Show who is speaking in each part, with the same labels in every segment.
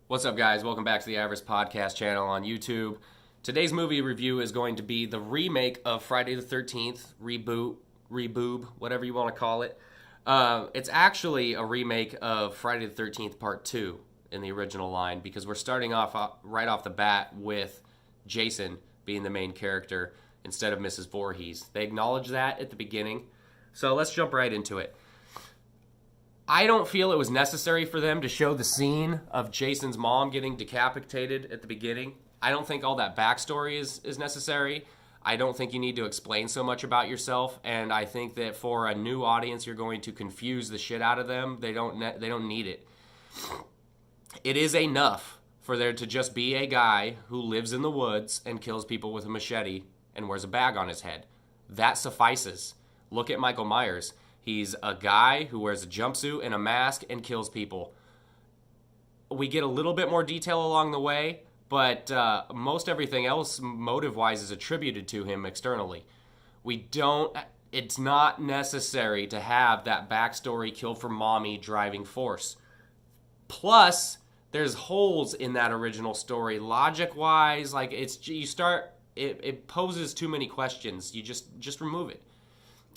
Speaker 1: What's up, guys? Welcome back to the Avarice podcast channel on YouTube. Today's movie review is going to be the remake of Friday the 13th, Reboob, whatever you want to call it. It's actually a remake of Friday the 13th Part 2 in the original line because we're starting off right off the bat with Jason being the main character instead of Mrs. Voorhees. They acknowledge that at the beginning, so let's jump right into it. I don't feel it was necessary for them to show the scene of Jason's mom getting decapitated at the beginning. I don't think all that backstory is necessary. I don't think you need to explain so much about yourself, and I think that for a new audience, you're going to confuse the shit out of them. They don't need it. It is enough for there to just be a guy who lives in the woods and kills people with a machete and wears a bag on his head. That suffices. Look at Michael Myers. He's a guy who wears a jumpsuit and a mask and kills people. We get a little bit more detail along the way, but most everything else, motive-wise, is attributed to him externally. It's not necessary to have that backstory killed for mommy driving force. Plus, there's holes in that original story. Logic-wise, it poses too many questions. You just remove it.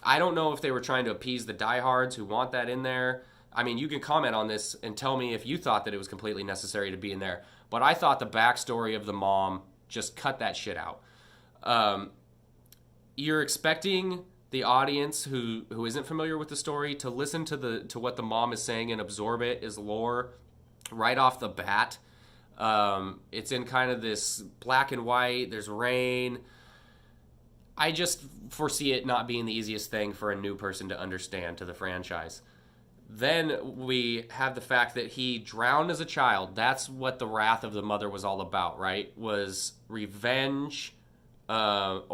Speaker 1: I don't know if they were trying to appease the diehards who want that in there. I mean, you can comment on this and tell me if you thought that it was completely necessary to be in there. But I thought the backstory of the mom, just cut that shit out. You're expecting the audience who isn't familiar with the story to listen to what the mom is saying and absorb it as lore right off the bat. It's in kind of this black and white. There's rain. I just foresee it not being the easiest thing for a new person to understand to the franchise. Then we have the fact that he drowned as a child. That's what the wrath of the mother was all about, right? Was revenge, it's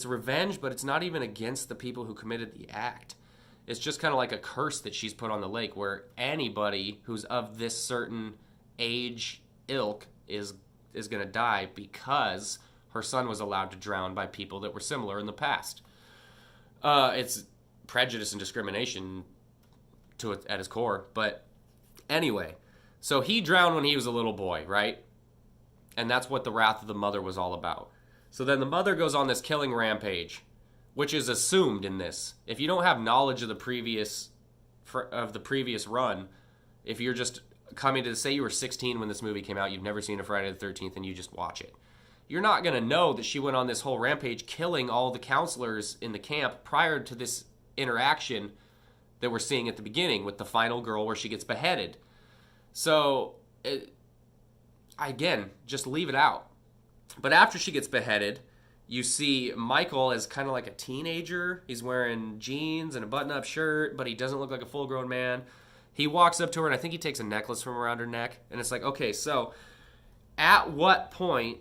Speaker 1: revenge, but it's not even against the people who committed the act. It's just kind of like a curse that she's put on the lake where anybody who's of this certain age ilk is going to die because her son was allowed to drown by people that were similar in the past. It's prejudice and discrimination at its core. But anyway, so he drowned when he was a little boy, right? And that's what the wrath of the mother was all about. So then the mother goes on this killing rampage, which is assumed in this. If you don't have knowledge of the previous run, if you're just coming to say you were 16 when this movie came out, you've never seen a Friday the 13th, and you just watch it, you're not going to know that she went on this whole rampage killing all the counselors in the camp prior to this interaction that we're seeing at the beginning with the final girl where she gets beheaded. So, again, just leave it out. But after she gets beheaded, you see Michael as kind of like a teenager. He's wearing jeans and a button-up shirt, but he doesn't look like a full-grown man. He walks up to her, and I think he takes a necklace from around her neck. And it's like, okay, so at what point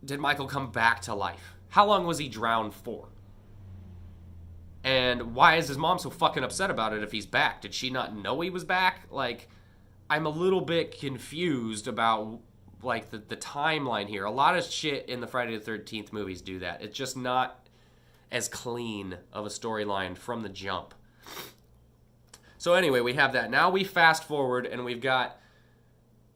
Speaker 1: did Michael come back to life? How long was he drowned for? And why is his mom so fucking upset about it if he's back? Did she not know he was back? Like, I'm a little bit confused about, like, the timeline here. A lot of shit in the Friday the 13th movies do that. It's just not as clean of a storyline from the jump. So anyway, we have that. Now we fast forward, and we've got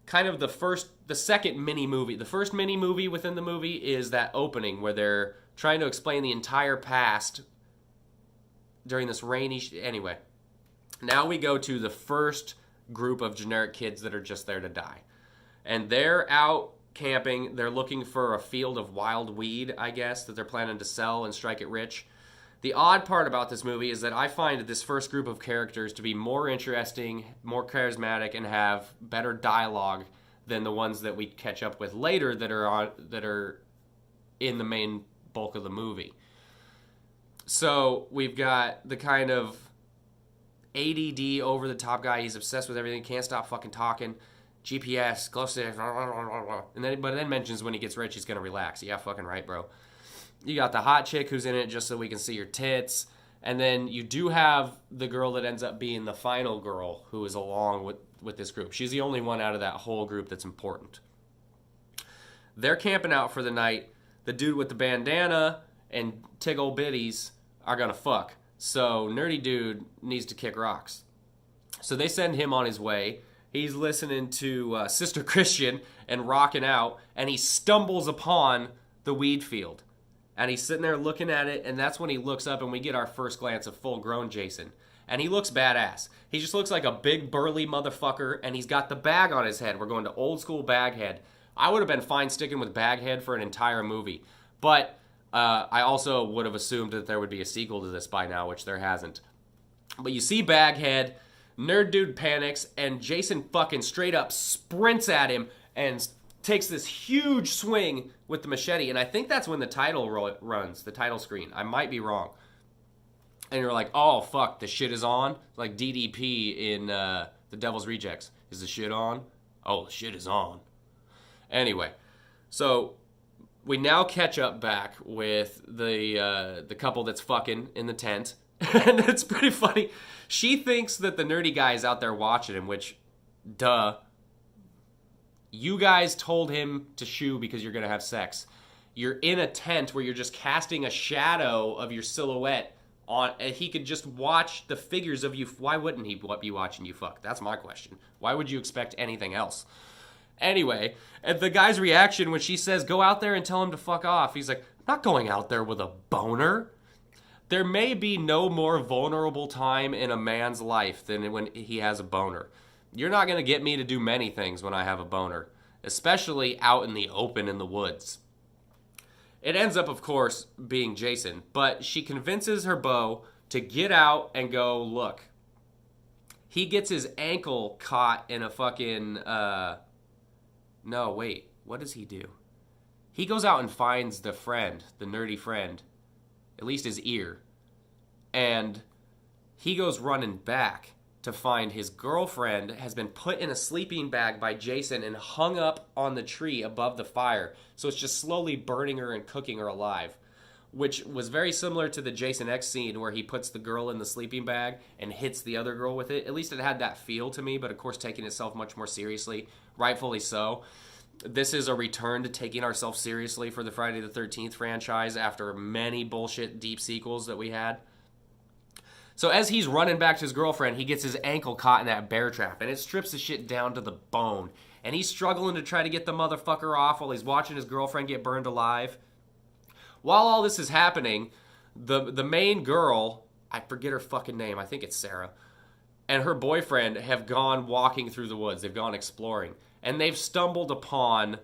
Speaker 1: kind of the second mini-movie. The first mini-movie within the movie is that opening where they're trying to explain the entire past during this rainy... Anyway, now we go to the first group of generic kids that are just there to die. And they're out camping. They're looking for a field of wild weed, I guess, that they're planning to sell and strike it rich. The odd part about this movie is that I find this first group of characters to be more interesting, more charismatic, and have better dialogue than the ones that we catch up with later that are in the main bulk of the movie. So we've got the kind of ADD over-the-top guy. He's obsessed with everything, can't stop fucking talking. GPS, glow sticks, and then mentions when he gets rich he's going to relax. Yeah, fucking right, bro. You got the hot chick who's in it just so we can see your tits. And then you do have the girl that ends up being the final girl who is along with this group. She's the only one out of that whole group that's important. They're camping out for the night. The dude with the bandana and Tiggle Bitties are going to fuck. So Nerdy Dude needs to kick rocks. So they send him on his way. He's listening to Sister Christian and rocking out, and he stumbles upon the weed field. And he's sitting there looking at it, and that's when he looks up, and we get our first glance of full-grown Jason. And he looks badass. He just looks like a big, burly motherfucker, and he's got the bag on his head. We're going to old-school Baghead. I would have been fine sticking with Baghead for an entire movie. But I also would have assumed that there would be a sequel to this by now, which there hasn't. But you see Baghead, Nerd Dude panics, and Jason fucking straight up sprints at him and takes this huge swing with the machete. And I think that's when the title runs, the title screen. I might be wrong. And you're like, oh, fuck, the shit is on? Like DDP in The Devil's Rejects. Is the shit on? Oh, the shit is on. Anyway, so we now catch up back with the couple that's fucking in the tent. And it's pretty funny. She thinks that the nerdy guy is out there watching him, which, duh. You guys told him to shoo because you're going to have sex. You're in a tent where you're just casting a shadow of your silhouette on, and he could just watch the figures of you. Why wouldn't he be watching you fuck? That's my question. Why would you expect anything else? Anyway, and the guy's reaction when she says, go out there and tell him to fuck off. He's like, I'm not going out there with a boner. There may be no more vulnerable time in a man's life than when he has a boner. You're not going to get me to do many things when I have a boner, especially out in the open in the woods. It ends up, of course, being Jason, but she convinces her beau to get out and go look. He gets his ankle caught in a fucking, no, wait, what does he do? He goes out and finds the friend, the nerdy friend, at least his ear, and he goes running back to find his girlfriend has been put in a sleeping bag by Jason and hung up on the tree above the fire. So it's just slowly burning her and cooking her alive, which was very similar to the Jason X scene where he puts the girl in the sleeping bag and hits the other girl with it. At least it had that feel to me, but of course taking itself much more seriously, rightfully so. This is a return to taking ourselves seriously for the Friday the 13th franchise after many bullshit deep sequels that we had. So as he's running back to his girlfriend, he gets his ankle caught in that bear trap, and it strips the shit down to the bone. And he's struggling to try to get the motherfucker off while he's watching his girlfriend get burned alive. While all this is happening, the main girl, I forget her fucking name, I think it's Sarah, and her boyfriend have gone walking through the woods. They've gone exploring. And they've stumbled upon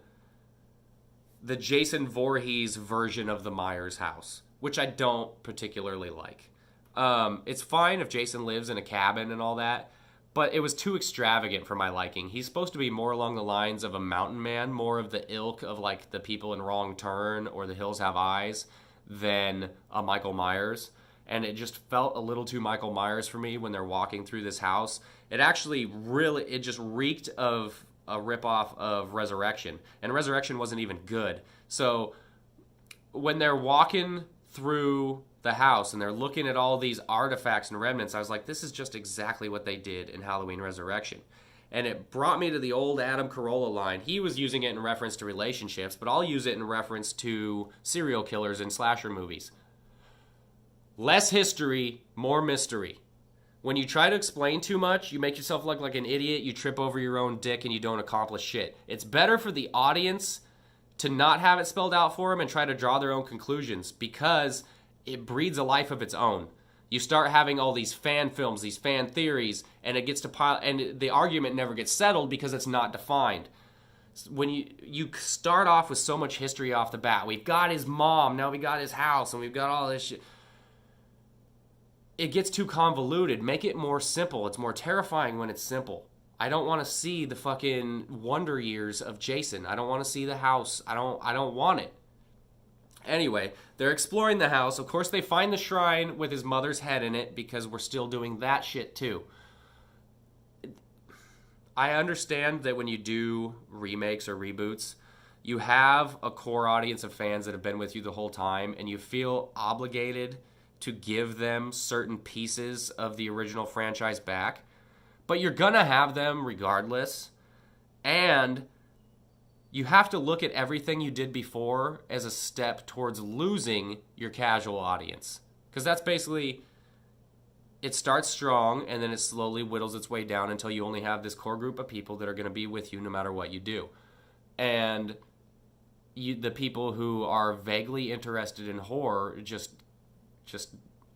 Speaker 1: the Jason Voorhees version of the Myers house, which I don't particularly like. It's fine if Jason lives in a cabin and all that, but it was too extravagant for my liking. He's supposed to be more along the lines of a mountain man, more of the ilk of like the people in Wrong Turn or The Hills Have Eyes than a Michael Myers. And it just felt a little too Michael Myers for me when they're walking through this house. It just reeked of a ripoff of Resurrection. And Resurrection wasn't even good. So when they're walking through the house and they're looking at all these artifacts and remnants, I was like, this is just exactly what they did in Halloween Resurrection. And it brought me to the old Adam Carolla line. He was using it in reference to relationships, but I'll use it in reference to serial killers in slasher movies. Less history, more mystery. When you try to explain too much, you make yourself look like an idiot, you trip over your own dick, and you don't accomplish shit. It's better for the audience to not have it spelled out for them and try to draw their own conclusions because it breeds a life of its own. You start having all these fan films, these fan theories, and it gets to pile, and the argument never gets settled because it's not defined. When you start off with so much history off the bat, we've got his mom, now we got his house, and we've got all this shit. It gets too convoluted. Make it more simple. It's more terrifying when it's simple. I don't want to see the fucking wonder years of Jason. I don't want to see the house. I don't want it. Anyway, they're exploring the house. Of course, they find the shrine with his mother's head in it because we're still doing that shit too. I understand that when you do remakes or reboots, you have a core audience of fans that have been with you the whole time, and you feel obligated to give them certain pieces of the original franchise back. But you're gonna have them regardless. And you have to look at everything you did before as a step towards losing your casual audience. Because that's basically it starts strong, and then it slowly whittles its way down until you only have this core group of people that are going to be with you no matter what you do. And the people who are vaguely interested in horror just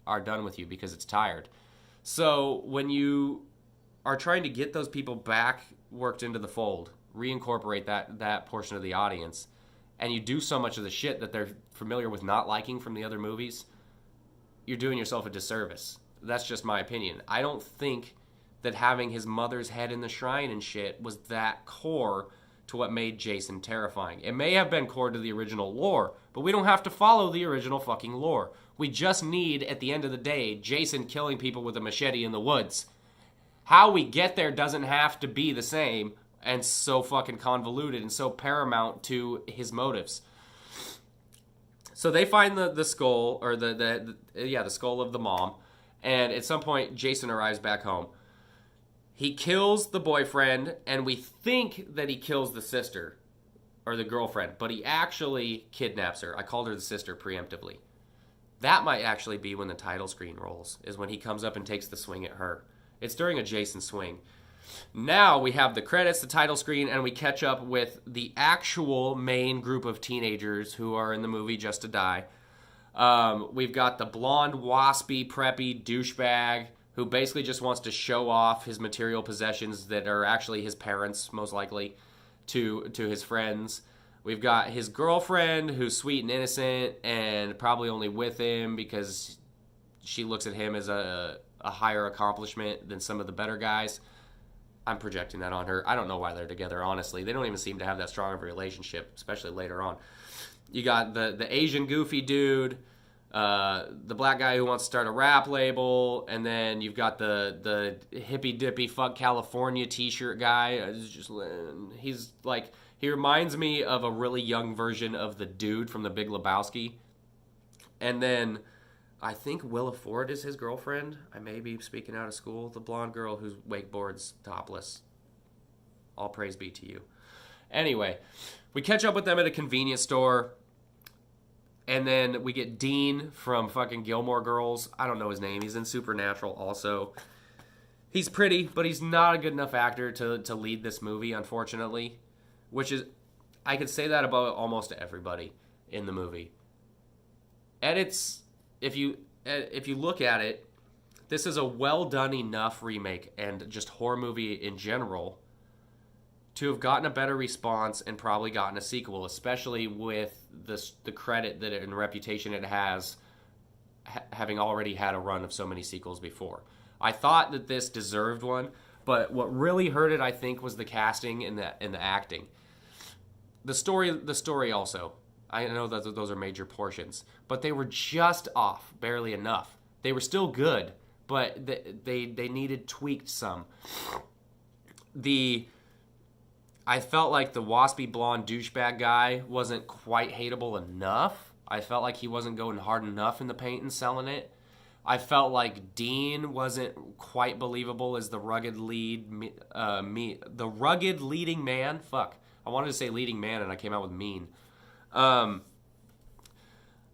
Speaker 1: are done with you because it's tired. So when you are trying to get those people back worked into the fold, reincorporate that portion of the audience, and you do so much of the shit that they're familiar with not liking from the other movies, you're doing yourself a disservice. That's just my opinion. I don't think that having his mother's head in the shrine and shit was that core to what made Jason terrifying. It may have been core to the original lore, but we don't have to follow the original fucking lore. We just need, at the end of the day, Jason killing people with a machete in the woods. How we get there doesn't have to be the same and so fucking convoluted and so paramount to his motives. So they find the skull, or the skull of the mom, and at some point Jason arrives back home. He kills the boyfriend, and we think that he kills the sister, or the girlfriend, but he actually kidnaps her. I called her the sister preemptively. That might actually be when the title screen rolls, is when he comes up and takes the swing at her. It's during a Jason swing. Now we have the credits, the title screen, and we catch up with the actual main group of teenagers who are in the movie Just to Die. We've got the blonde, waspy, preppy douchebag who basically just wants to show off his material possessions that are actually his parents, most likely, to his friends. We've got his girlfriend who's sweet and innocent and probably only with him because she looks at him as a higher accomplishment than some of the better guys. I'm projecting that on her. I don't know why they're together, honestly. They don't even seem to have that strong of a relationship, especially later on. You got the Asian goofy dude, the black guy who wants to start a rap label, and then you've got the hippy dippy fuck California t-shirt guy. He's like, he reminds me of a really young version of the dude from The Big Lebowski. And then I think Willa Ford is his girlfriend. I may be speaking out of school. The blonde girl who wakeboards topless. All praise be to you. Anyway, we catch up with them at a convenience store. And then we get Dean from fucking Gilmore Girls. I don't know his name. He's in Supernatural also. He's pretty, but he's not a good enough actor to lead this movie, unfortunately. Which is, I could say that about almost everybody in the movie. And it's, if you look at it, this is a well done enough remake and just horror movie in general to have gotten a better response and probably gotten a sequel, especially with the credit that and reputation it has, having already had a run of so many sequels before. I thought that this deserved one, but what really hurt it, I think, was the casting and the acting. The story also. I know that those are major portions, but they were just off, barely enough. They were still good, but they needed tweaked some. I felt like the waspy blonde douchebag guy wasn't quite hateable enough. I felt like he wasn't going hard enough in the paint and selling it. I felt like Dean wasn't quite believable as the rugged leading man. Fuck, I wanted to say leading man and I came out with mean.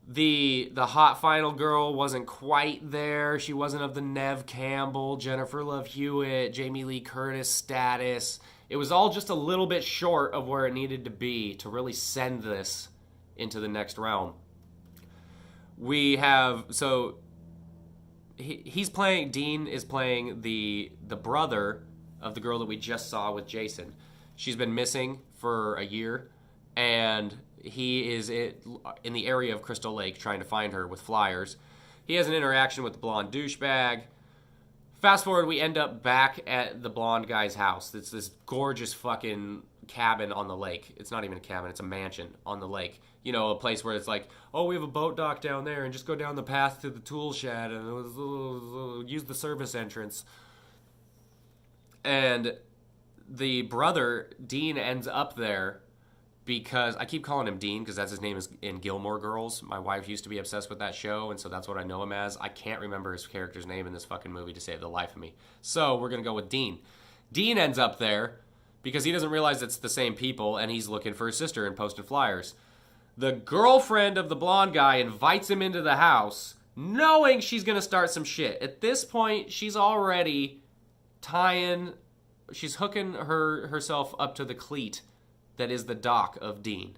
Speaker 1: The hot final girl wasn't quite there. She wasn't of the Neve Campbell, Jennifer Love Hewitt, Jamie Lee Curtis status. It was all just a little bit short of where it needed to be to really send this into the next realm. We have, so Dean is playing the brother of the girl that we just saw with Jason. She's been missing for a year, and he is in the area of Crystal Lake trying to find her with flyers. He has an interaction with the blonde douchebag. Fast forward, we end up back at the blonde guy's house. It's this gorgeous fucking cabin on the lake. It's not even a cabin, it's a mansion on the lake. You know, a place where it's like, oh, we have a boat dock down there, and just go down the path to the tool shed and use the service entrance. And the brother, Dean, ends up there because I keep calling him Dean because that's his name is in Gilmore Girls. My wife used to be obsessed with that show, and so that's what I know him as. I can't remember his character's name in this fucking movie to save the life of me. So we're going to go with Dean. Dean ends up there because he doesn't realize it's the same people, and he's looking for his sister and posting flyers. The girlfriend of the blonde guy invites him into the house knowing she's going to start some shit. At this point, she's already she's hooking herself up to the cleat that is the dock of Dean.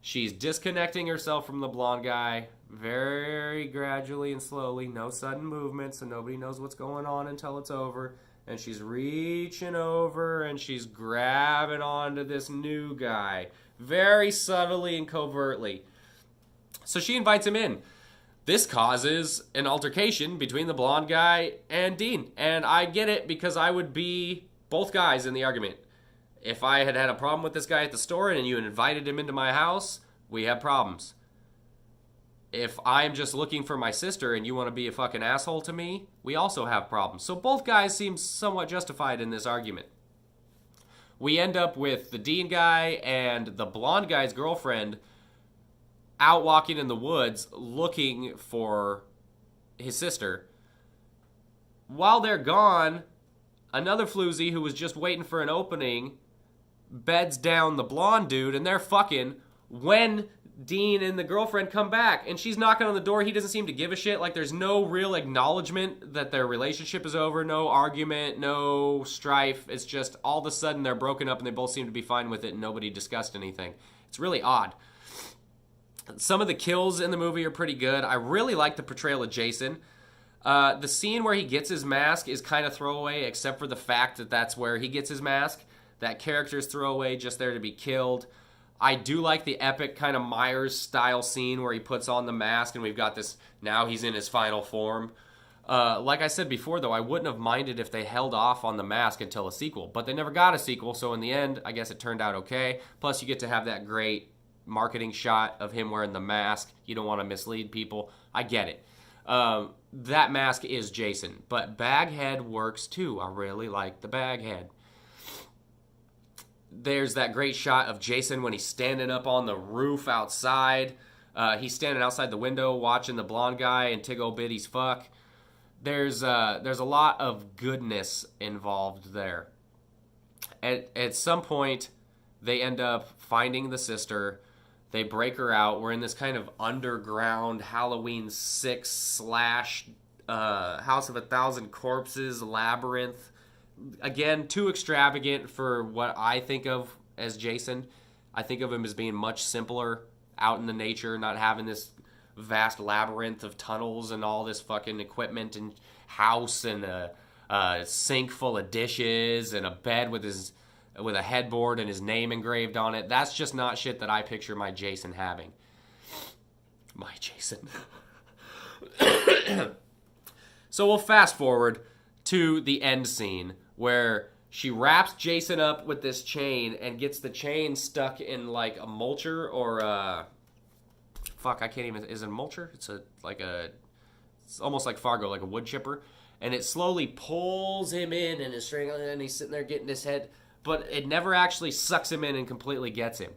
Speaker 1: She's disconnecting herself from the blonde guy very gradually and slowly. No sudden movement, so nobody knows what's going on until it's over. And she's reaching over and she's grabbing onto this new guy very subtly and covertly. So she invites him in. This causes an altercation between the blonde guy and Dean. And I get it, because I would be both guys in the argument. If I had had a problem with this guy at the store and you invited him into my house, we have problems. If I'm just looking for my sister and you want to be a fucking asshole to me, we also have problems. So both guys seem somewhat justified in this argument. We end up with the Dean guy and the blonde guy's girlfriend out walking in the woods looking for his sister. While they're gone, another floozy who was just waiting for an opening beds down the blonde dude, and they're fucking when Dean and the girlfriend come back, and she's knocking on the door. He doesn't seem to give a shit. Like, there's no real acknowledgement that their relationship is over, no argument, no strife. It's just all of a sudden they're broken up and they both seem to be fine with it and nobody discussed anything. It's really odd. Some of the kills in the movie are pretty good. I really like the portrayal of Jason. The scene where he gets his mask is kind of throwaway, except for the fact that that's where he gets his mask. That character's throwaway, just there to be killed. I do like the epic kind of Myers-style scene where he puts on the mask and we've got this, now he's in his final form. Like I said before, though, I wouldn't have minded if they held off on the mask until a sequel. But they never got a sequel, so in the end, I guess it turned out okay. Plus, you get to have that great marketing shot of him wearing the mask. You don't want to mislead people. I get it. That mask is Jason. But Baghead works, too. I really like the Baghead. There's that great shot of Jason when he's standing up on the roof outside. He's standing outside the window watching the blonde guy and Tig O'Bitty's fuck. There's a lot of goodness involved there. At some point, they end up finding the sister. They break her out. We're in this kind of underground Halloween 6 / House of a Thousand Corpses labyrinth. Again, too extravagant for what I think of as Jason. I think of him as being much simpler, out in the nature, not having this vast labyrinth of tunnels and all this fucking equipment and house and a sink full of dishes and a bed with a headboard and his name engraved on it. That's just not shit that I picture my Jason having. My Jason. So we'll fast forward to the end scene where she wraps Jason up with this chain and gets the chain stuck in like a mulcher or fuck, I can't even, is it a mulcher? It's almost like Fargo, like a wood chipper. And it slowly pulls him in and is strangling, and he's sitting there getting his head, but it never actually sucks him in and completely gets him.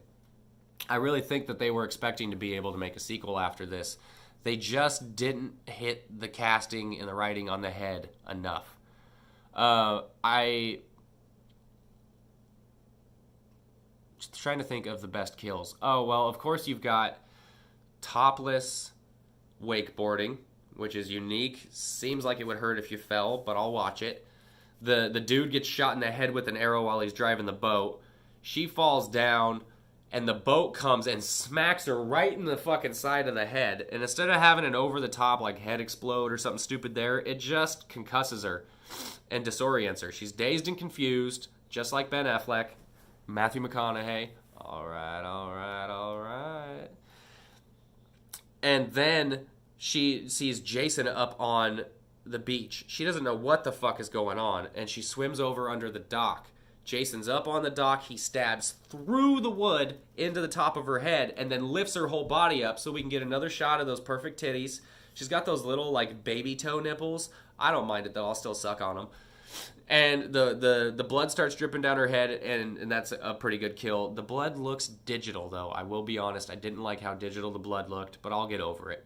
Speaker 1: I really think that they were expecting to be able to make a sequel after this. They just didn't hit the casting and the writing on the head enough. I just trying to think of the best kills. Oh, well, of course you've got topless wakeboarding, which is unique. Seems like it would hurt if you fell, but I'll watch it. The dude gets shot in the head with an arrow while he's driving the boat. She falls down, and the boat comes and smacks her right in the fucking side of the head. And instead of having an over-the-top, like, head explode or something stupid there, it just concusses her and disorients her. She's dazed and confused, just like Ben Affleck, Matthew McConaughey. All right. And then she sees Jason up on the beach. She doesn't know what the fuck is going on, and she swims over under the dock. Jason's up on the dock. He stabs through the wood into the top of her head and then lifts her whole body up so we can get another shot of those perfect titties. She's got those little, like, baby toe nipples. I don't mind it, though. I'll still suck on them. And the blood starts dripping down her head, and that's a pretty good kill. The blood looks digital, though. I will be honest. I didn't like how digital the blood looked, but I'll get over it.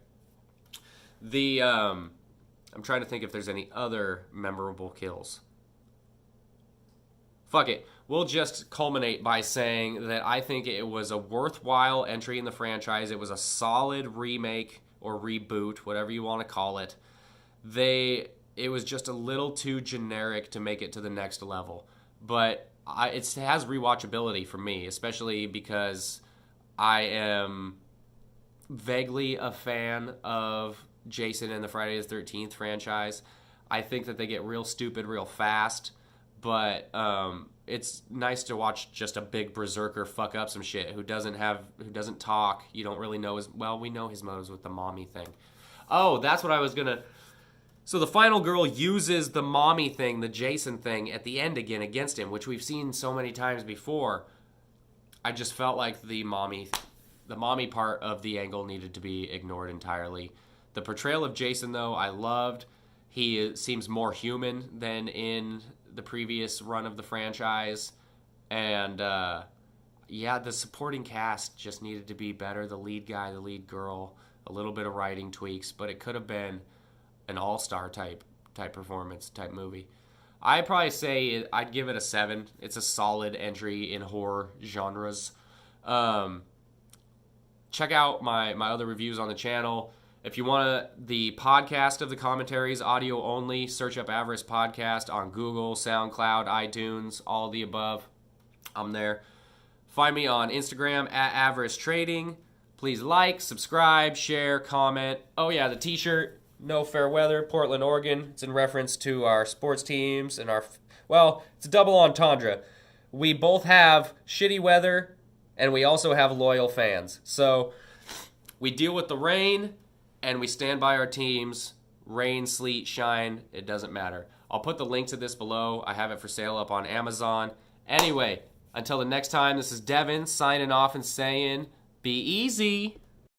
Speaker 1: I'm trying to think if there's any other memorable kills. Fuck it. We'll just culminate by saying that I think it was a worthwhile entry in the franchise. It was a solid remake or Reboot, whatever you want to call it, it was just a little too generic to make it to the next level. But it has rewatchability for me, especially because I am vaguely a fan of Jason and the Friday the 13th franchise. I think that they get real stupid real fast, but it's nice to watch just a big berserker fuck up some shit who doesn't talk. You don't really know we know his motives with the mommy thing. Oh, that's what I was gonna. So the final girl uses the mommy thing, the Jason thing, at the end again against him, which we've seen so many times before. I just felt like the mommy part of the angle needed to be ignored entirely. The portrayal of Jason, though, I loved. He seems more human than in the previous run of the franchise. And, the supporting cast just needed to be better. The lead guy, the lead girl, a little bit of writing tweaks, but it could have been an all-star type performance, type movie. I'd probably say I'd give it a 7. It's a solid entry in horror genres. Check out my other reviews on the channel. If you want the podcast of the commentaries, audio only, search up Avarice Podcast on Google, SoundCloud, iTunes, all the above. I'm there. Find me on Instagram at Avarice Trading. Please like, subscribe, share, comment. Oh yeah, the t-shirt. No Fair Weather, Portland, Oregon. It's in reference to our sports teams and it's a double entendre. We both have shitty weather, and we also have loyal fans. So we deal with the rain, and we stand by our teams. Rain, sleet, shine, it doesn't matter. I'll put the link to this below. I have it for sale up on Amazon. Anyway, until the next time, this is Devin signing off and saying, be easy.